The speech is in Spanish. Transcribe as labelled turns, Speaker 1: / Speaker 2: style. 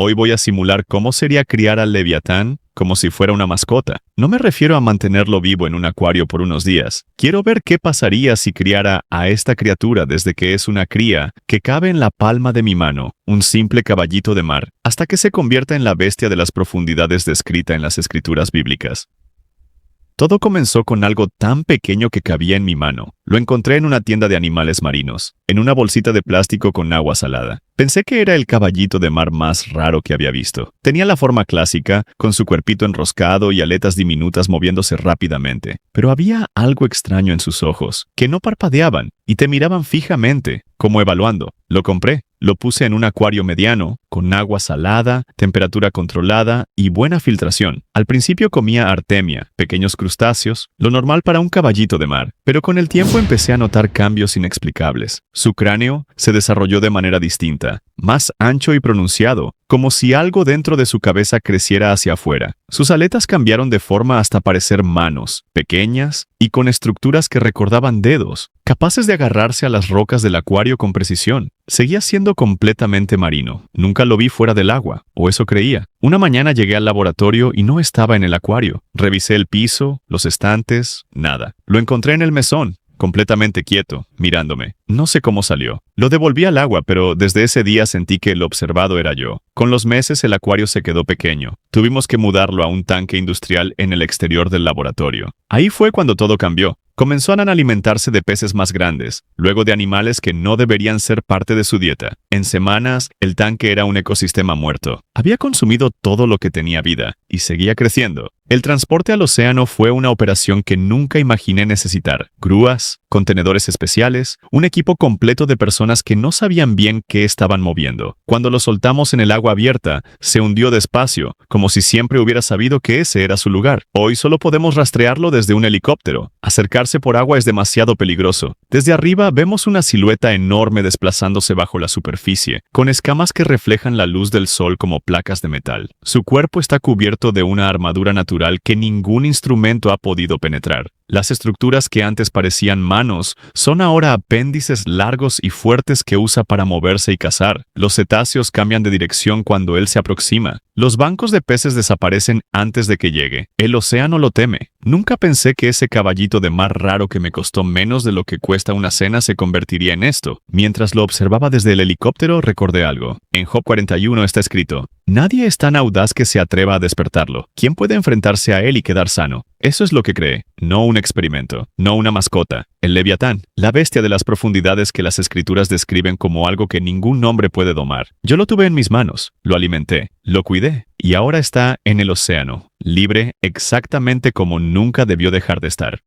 Speaker 1: Hoy voy a simular cómo sería criar al Leviatán como si fuera una mascota. No me refiero a mantenerlo vivo en un acuario por unos días. Quiero ver qué pasaría si criara a esta criatura desde que es una cría que cabe en la palma de mi mano, un simple caballito de mar, hasta que se convierta en la bestia de las profundidades descrita en las escrituras bíblicas. Todo comenzó con algo tan pequeño que cabía en mi mano. Lo encontré en una tienda de animales marinos, en una bolsita de plástico con agua salada. Pensé que era el caballito de mar más raro que había visto. Tenía la forma clásica, con su cuerpito enroscado y aletas diminutas moviéndose rápidamente. Pero había algo extraño en sus ojos, que no parpadeaban y te miraban fijamente, como evaluando. Lo compré. Lo puse en un acuario mediano, con agua salada, temperatura controlada y buena filtración. Al principio comía artemia, pequeños crustáceos, lo normal para un caballito de mar, pero con el tiempo empecé a notar cambios inexplicables. Su cráneo se desarrolló de manera distinta, más ancho y pronunciado, como si algo dentro de su cabeza creciera hacia afuera. Sus aletas cambiaron de forma hasta parecer manos, pequeñas y con estructuras que recordaban dedos, capaces de agarrarse a las rocas del acuario con precisión. Seguía siendo completamente marino. Nunca lo vi fuera del agua, o eso creía. Una mañana llegué al laboratorio y no estaba en el acuario. Revisé el piso, los estantes, nada. Lo encontré en el mesón, completamente quieto, mirándome. No sé cómo salió. Lo devolví al agua, pero desde ese día sentí que el observado era yo. Con los meses el acuario se quedó pequeño. Tuvimos que mudarlo a un tanque industrial en el exterior del laboratorio. Ahí fue cuando todo cambió. Comenzaron a alimentarse de peces más grandes, luego de animales que no deberían ser parte de su dieta. En semanas, el tanque era un ecosistema muerto. Había consumido todo lo que tenía vida, y seguía creciendo. El transporte al océano fue una operación que nunca imaginé necesitar. Grúas, contenedores especiales, un equipo completo de personas que no sabían bien qué estaban moviendo. Cuando lo soltamos en el agua abierta, se hundió despacio, como si siempre hubiera sabido que ese era su lugar. Hoy solo podemos rastrearlo desde un helicóptero. Acercarse por agua es demasiado peligroso. Desde arriba vemos una silueta enorme desplazándose bajo la superficie, con escamas que reflejan la luz del sol como placas de metal. Su cuerpo está cubierto de una armadura natural que ningún instrumento ha podido penetrar. Las estructuras que antes parecían manos son ahora apéndices largos y fuertes que usa para moverse y cazar. Los cetáceos cambian de dirección cuando él se aproxima. Los bancos de peces desaparecen antes de que llegue. El océano lo teme. Nunca pensé que ese caballito de mar raro que me costó menos de lo que cuesta una cena se convertiría en esto. Mientras lo observaba desde el helicóptero, recordé algo. En Job 41 está escrito: nadie es tan audaz que se atreva a despertarlo. ¿Quién puede enfrentarse a él y quedar sano? Eso es lo que cree, no un experimento, no una mascota. El Leviatán, la bestia de las profundidades que las escrituras describen como algo que ningún hombre puede domar. Yo lo tuve en mis manos, lo alimenté, lo cuidé, y ahora está en el océano, libre exactamente como nunca debió dejar de estar.